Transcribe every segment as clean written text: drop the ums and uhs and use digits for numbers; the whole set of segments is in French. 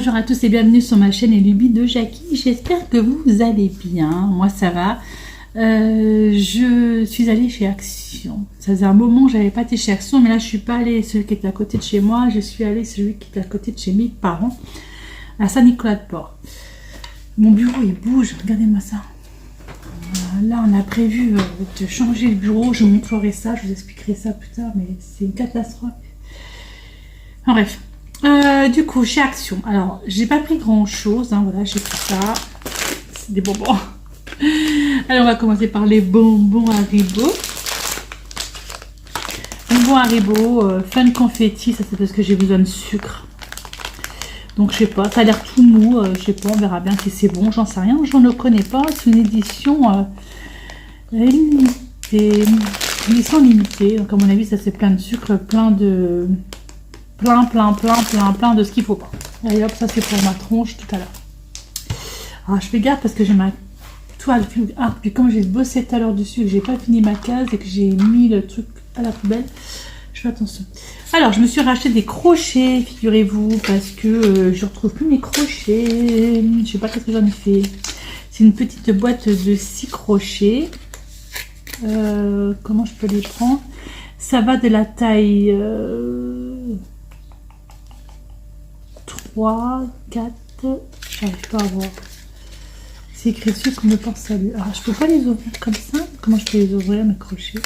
Bonjour à tous et bienvenue sur ma chaîne Les Lubies de Jackie. J'espère que vous allez bien. Moi ça va. Je suis allée chez Action. Ça faisait un moment que j'avais pas été chez Action, mais là je suis pas allée celui qui était à côté de chez moi. Je suis allée celui qui était à côté de chez mes parents, à Saint-Nicolas-de-Port. Mon bureau il bouge, regardez-moi ça. Là on a prévu de changer le bureau. Je vous montrerai ça, je vous expliquerai ça plus tard, mais c'est une catastrophe. En bref. Du coup, chez Action. Alors, j'ai pas pris grand chose. Hein, voilà, j'ai pris ça. C'est des bonbons. Alors, on va commencer par les bonbons Haribo. Bonbons Haribo, Fun Confetti. Ça, c'est parce que j'ai besoin de sucre. Donc, je sais pas. Ça a l'air tout mou. Je sais pas. On verra bien si c'est bon. J'en sais rien. Je ne connais pas. C'est une édition limitée. Une édition limitée. Donc, à mon avis, ça, c'est plein de sucre. Plein de ce qu'il faut pas. Allez hop, ça c'est pour ma tronche tout à l'heure. Alors je fais gaffe parce que j'ai ma toile. Ah, puis comme j'ai bossé tout à l'heure dessus et que j'ai pas fini ma case et que j'ai mis le truc à la poubelle, je fais attention. Alors je me suis racheté des crochets, figurez-vous, parce que je retrouve plus mes crochets. Je sais pas qu'est-ce que j'en ai fait. C'est une petite boîte de 6 crochets. Comment je peux les prendre? Ça va de la taille 3, 4, j'arrive pas à voir. C'est écrit dessus qu'on me pense à lui. Alors je peux pas les ouvrir comme ça. Comment je peux les ouvrir mes crochets?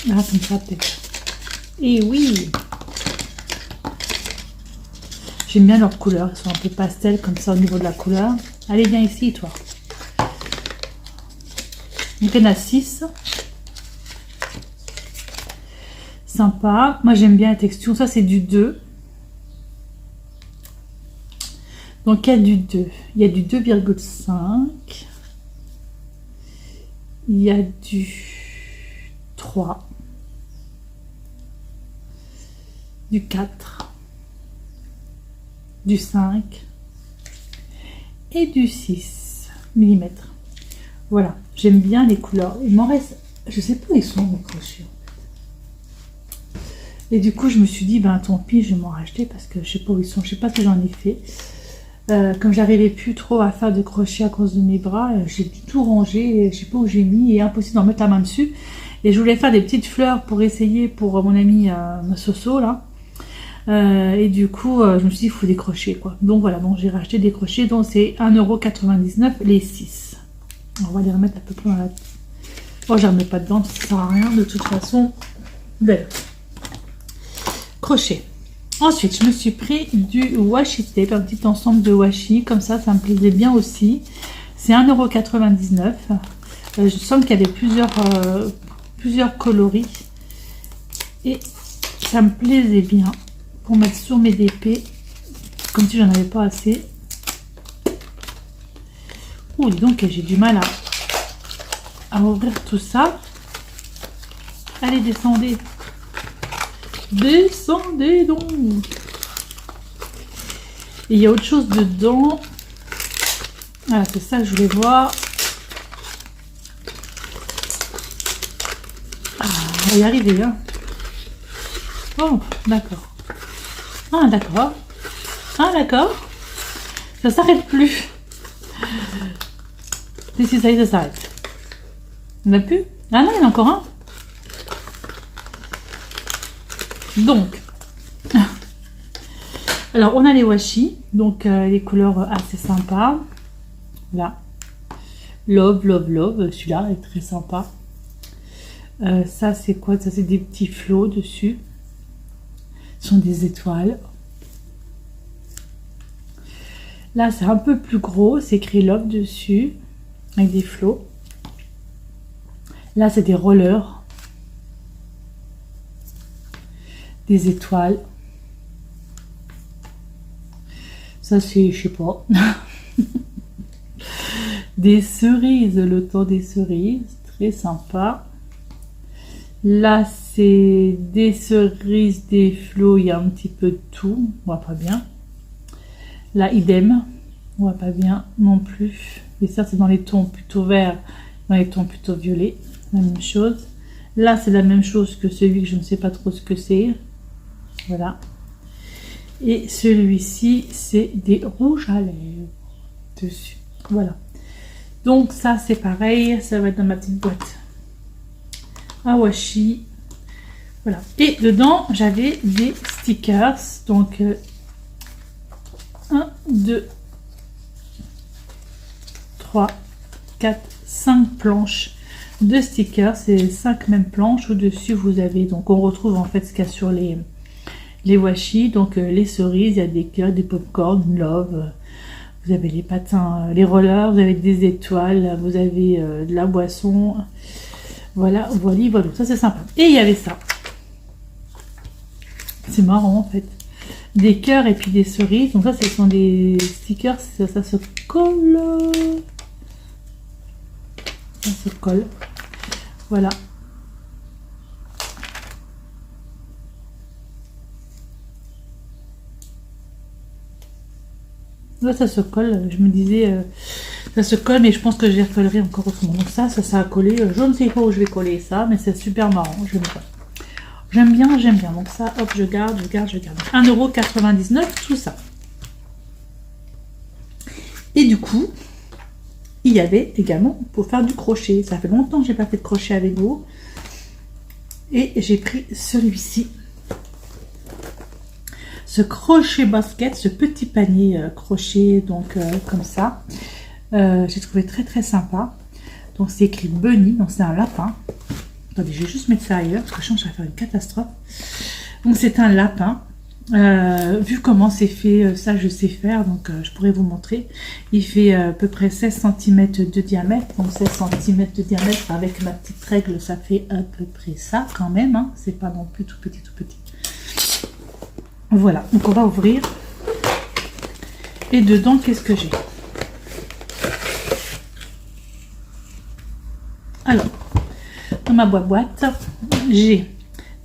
Ah, comme ça peut-être. Et oui, j'aime bien leurs couleurs. Ils sont un peu pastel comme ça au niveau de la couleur. Allez, viens ici toi. Donc il y en a 6. Sympa. Moi j'aime bien la texture. Ça c'est du 2. Donc il y a du 2. Il y a du 2,5. Il y a du 3. Du 4. Du 5. Et du 6 mm. Voilà. J'aime bien les couleurs. Il m'en reste... Je sais pas où ils sont mes crochets. Et du coup, je me suis dit, ben tant pis, je vais m'en racheter parce que je sais pas où ils sont, je sais pas ce que j'en ai fait. Comme j'arrivais plus trop à faire de crochet à cause de mes bras, j'ai tout rangé, je sais pas où j'ai mis, et impossible d'en mettre la main dessus. Et je voulais faire des petites fleurs pour essayer pour mon ami Soso là. Et du coup, je me suis dit, il faut des crochets quoi. Donc voilà, donc j'ai racheté des crochets, donc c'est 1,99 € les 6. On va les remettre à peu près dans la... Oh, je ne remets pas dedans, ça sert à rien de toute façon. Belle. Crochet. Ensuite, je me suis pris du washi tape, un petit ensemble de washi, comme ça me plaisait bien aussi. C'est 1,99 €. Je sens qu'il y avait plusieurs coloris. Et ça me plaisait bien pour mettre sur mes DP, comme si j'en avais pas assez. Oh, dis donc, j'ai du mal à ouvrir tout ça. Allez, descendez. Descendez donc. Et il y a autre chose dedans. Voilà, c'est ça que je voulais voir. Ah, on va y arriver, hein. Oh, d'accord. Ah, d'accord. Ah, d'accord. Ça s'arrête plus. Et si ça y est, ça s'arrête. On n'a plus? Ah non, il y en a encore un. Donc, alors on a les washi, donc les couleurs assez sympas. Là, love, love, love, celui-là est très sympa. Ça c'est quoi? Ça c'est des petits flots dessus. Ce sont des étoiles. Là c'est un peu plus gros, c'est écrit love dessus, avec des flots. Là c'est des rollers. Des étoiles. Ça c'est, je sais pas. Des cerises, le temps des cerises, très sympa. Là c'est des cerises, des flots, il y a un petit peu de tout, on voit pas bien. Là idem, on voit pas bien non plus. Et ça c'est dans les tons plutôt verts, dans les tons plutôt violets, la même chose. Là c'est la même chose que celui que je ne sais pas trop ce que c'est. Voilà. Et celui-ci, c'est des rouges à lèvres dessus. Voilà. Donc ça, c'est pareil. Ça va être dans ma petite boîte à washi. Voilà. Et dedans, j'avais des stickers. Donc, 1, 2, 3, 4, 5 planches de stickers. C'est 5 mêmes planches. Au-dessus, vous avez, donc on retrouve en fait ce qu'il y a sur les washi. Donc, les cerises, il y a des cœurs, des popcorn, love. Vous avez les patins, les rollers, vous avez des étoiles, vous avez de la boisson. Voilà, voilà, voilà. Ça, c'est sympa. Et il y avait ça. C'est marrant, en fait. Des cœurs et puis des cerises. Donc ça, ce sont des stickers. Ça se colle. Ça se colle. Voilà. Là, ça se colle. Je me disais, ça se colle, mais je pense que je les recollerai encore autrement. Donc ça a collé. Je ne sais pas où je vais coller ça, mais c'est super marrant. J'aime bien. J'aime bien, j'aime bien. Donc ça, hop, je garde, je garde, je garde. 1,99 €, tout ça. Et du coup, il y avait également pour faire du crochet. Ça fait longtemps que je n'ai pas fait de crochet avec vous. Et j'ai pris celui-ci. Ce crochet basket, ce petit panier crochet, donc comme ça. J'ai trouvé très très sympa. Donc c'est écrit Bunny, donc c'est un lapin. Attendez, je vais juste mettre ça ailleurs, parce que je pense que ça va faire une catastrophe. Donc c'est un lapin. Vu comment c'est fait, ça je sais faire, donc je pourrais vous montrer. Il fait à peu près 16 cm de diamètre. Donc 16 cm de diamètre avec ma petite règle, ça fait à peu près ça quand même. Hein. C'est pas non plus tout petit, tout petit. Voilà, donc on va ouvrir. Et dedans, qu'est-ce que j'ai? Alors, dans ma boîte, j'ai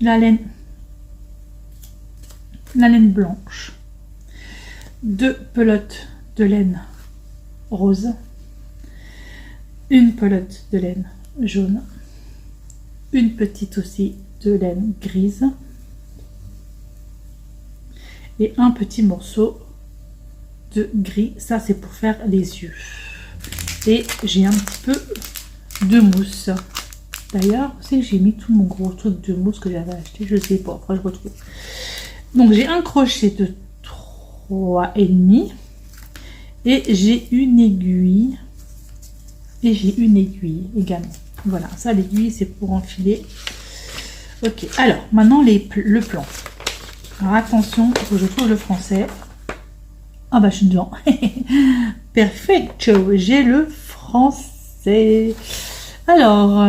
la laine blanche, 2 pelotes de laine rose, une pelote de laine jaune, une petite aussi de laine grise et un petit morceau de gris. Ça, c'est pour faire les yeux. Et j'ai un petit peu de mousse. D'ailleurs, c'est que j'ai mis tout mon gros truc de mousse que j'avais acheté. Je sais pas, après je retrouve. Donc, j'ai un crochet de 3,5 et j'ai une aiguille. Et j'ai une aiguille également. Voilà, ça, l'aiguille, c'est pour enfiler. Ok, alors, maintenant, le plan. Alors, attention, il faut que je trouve le français. Ah bah, je suis dedans. Perfecto, j'ai le français. Alors,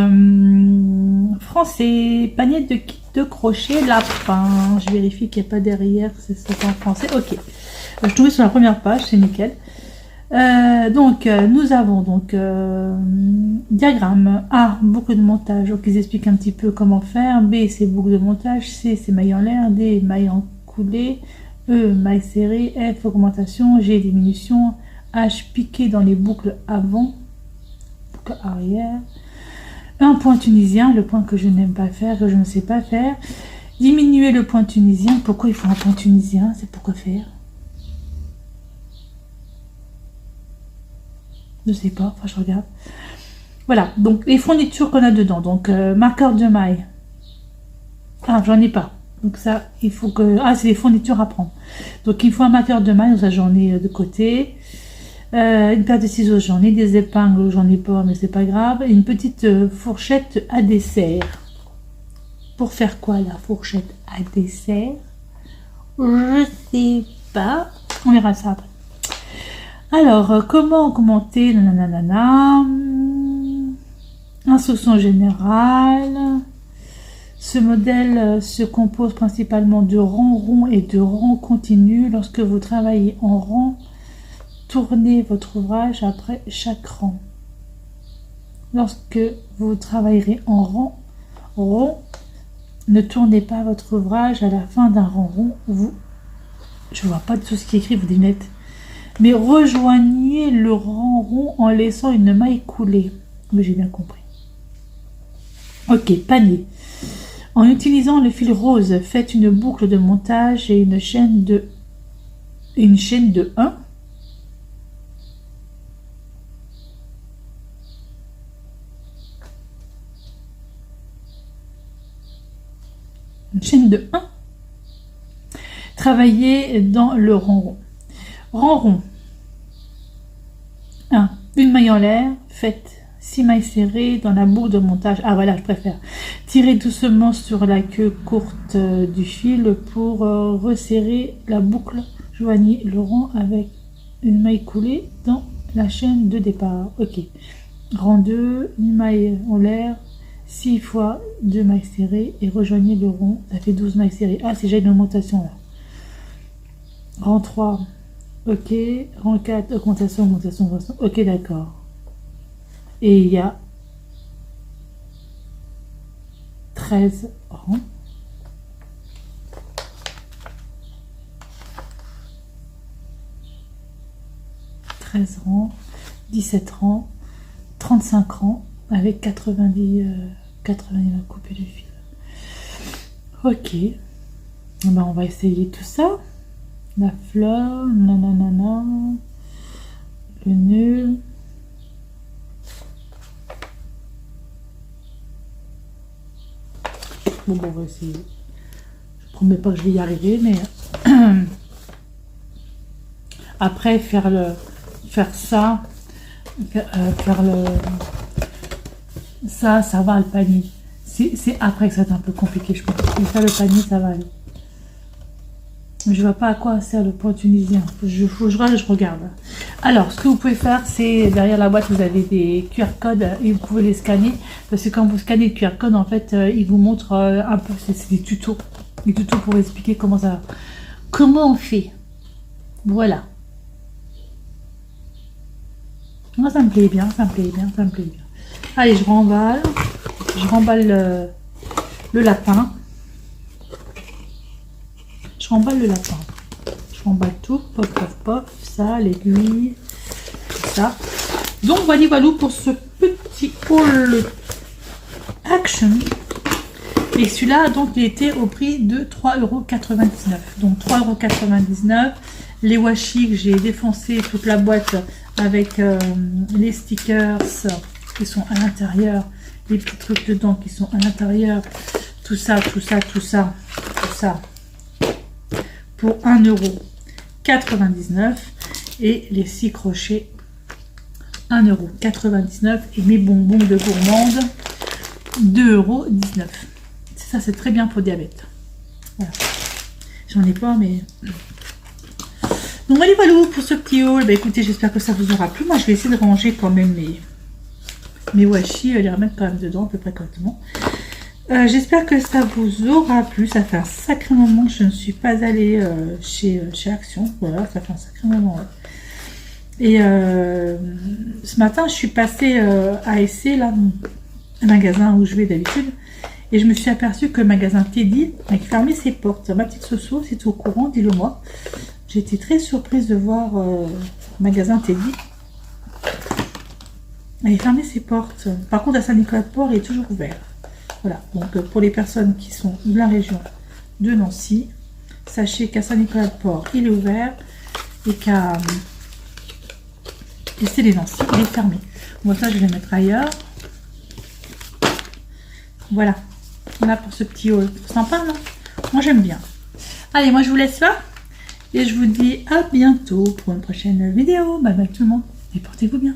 français, panier de kit de crochet lapin. Je vérifie qu'il n'y a pas derrière, c'est ça en français. Ok, je suis tombée sur la première page, c'est nickel. Nous avons donc diagramme. A, boucle de montage. Donc ils expliquent un petit peu comment faire. B, c'est boucle de montage. C, c'est maille en l'air. D, maille en coulée. E, maille serrée. F, augmentation. G, diminution. H, piqué dans les boucles avant, boucle arrière. Un point tunisien, le point que je n'aime pas faire, que je ne sais pas faire. Diminuer le point tunisien. Pourquoi il faut un point tunisien? C'est pourquoi faire? Je sais pas, enfin je regarde. Voilà, donc les fournitures qu'on a dedans. Donc marqueur de maille. Ah, j'en ai pas. Donc ça, il faut que... Ah, c'est les fournitures à prendre. Donc il faut un marqueur de maille, donc ça j'en ai de côté. Une paire de ciseaux, j'en ai. Des épingles, j'en ai pas, mais c'est pas grave. Une petite fourchette à dessert. Pour faire quoi la fourchette à dessert? Je sais pas. On verra ça après. Alors, comment augmenter? Nanana. Instruction générale. Ce modèle se compose principalement de rangs ronds et de rangs continus. Lorsque vous travaillez en rang, tournez votre ouvrage après chaque rang. Lorsque vous travaillerez en rang rond, ne tournez pas votre ouvrage à la fin d'un rang rond. Je vois pas tout ce qui est écrit, vous devinez. Mais rejoignez le rang rond en laissant une maille couler. Mais j'ai bien compris. Ok, panier. En utilisant le fil rose, faites une boucle de montage et une chaîne de une chaîne de 1. Une chaîne de 1. Travaillez dans le rang rond. Rang rond. 1. Une maille en l'air, faites 6 mailles serrées dans la boucle de montage. Ah voilà, je préfère. Tirez doucement sur la queue courte du fil pour resserrer la boucle. Joignez le rang avec une maille coulée dans la chaîne de départ. Ok. Rang 2, une maille en l'air, 6 fois 2 mailles serrées et rejoignez le rond. Ça fait 12 mailles serrées. Ah, c'est déjà une augmentation là. Rang 3. Ok. Rang 4, augmentation, augmentation, augmentation. Ok, d'accord. Et il y a 13 rangs. « 13 rangs, 17 rangs, 35 rangs avec 90 coupées de fil. » Ok. Ben, on va essayer tout ça. La fleur, nanana, le nœud. Bon, on va essayer. Je promets pas que je vais y arriver, mais après faire ça, ça va le panier. C'est après que ça va être un peu compliqué, je pense. Mais faire le panier, ça va aller. Je vois pas à quoi sert le point tunisien. Je regarde. Alors, ce que vous pouvez faire, c'est derrière la boîte, vous avez des QR codes et vous pouvez les scanner. Parce que quand vous scannez le QR code, en fait, il vous montre un peu, c'est des tutos. Des tutos pour expliquer comment on fait. Voilà. Moi, ça me plaît bien, ça me plaît bien, ça me plaît bien. Allez, je remballe le lapin. Je remballe le lapin. Je remballe tout. Pop, pop, pop. Ça, l'aiguille. Tout ça. Donc, voilà pour ce petit haul Action. Et celui-là, donc, il était au prix de 3,99 €. Donc, 3,99 €. Les washi que j'ai défoncé toute la boîte avec les stickers qui sont à l'intérieur. Les petits trucs dedans qui sont à l'intérieur. Tout ça. Pour 1,99 € et les 6 crochets 1,99 € et mes bonbons de gourmande 2,19 €. Ça, c'est très bien pour le diabète. Voilà. J'en ai pas, mais... Donc voilà pour ce petit haul. Bah, écoutez, j'espère que ça vous aura plu. Moi, je vais essayer de ranger quand même mes washi, les remettre quand même dedans à peu près correctement. J'espère que ça vous aura plu. Ça fait un sacré moment que je ne suis pas allée chez Action. Voilà, ça fait un sacré moment. Ouais. Et ce matin, je suis passée à Essay, là, un magasin où je vais d'habitude. Et je me suis aperçue que le magasin Teddy a fermé ses portes. Ma petite Soso, si tu es au courant, dis-le moi. J'ai été très surprise de voir le magasin Teddy. Elle a fermé ses portes. Par contre, à Saint-Nicolas-de-Port, il est toujours ouvert. Voilà, donc pour les personnes qui sont de la région de Nancy, sachez qu'à Saint-Nicolas-de-Port, il est ouvert et qu'à les Nancy, il est fermé. Moi, ça, je vais le mettre ailleurs. Voilà. Voilà pour ce petit haul. Sympa, non? Moi, j'aime bien. Allez, moi, je vous laisse là. Et je vous dis à bientôt pour une prochaine vidéo. Bye bye tout le monde. Et portez-vous bien.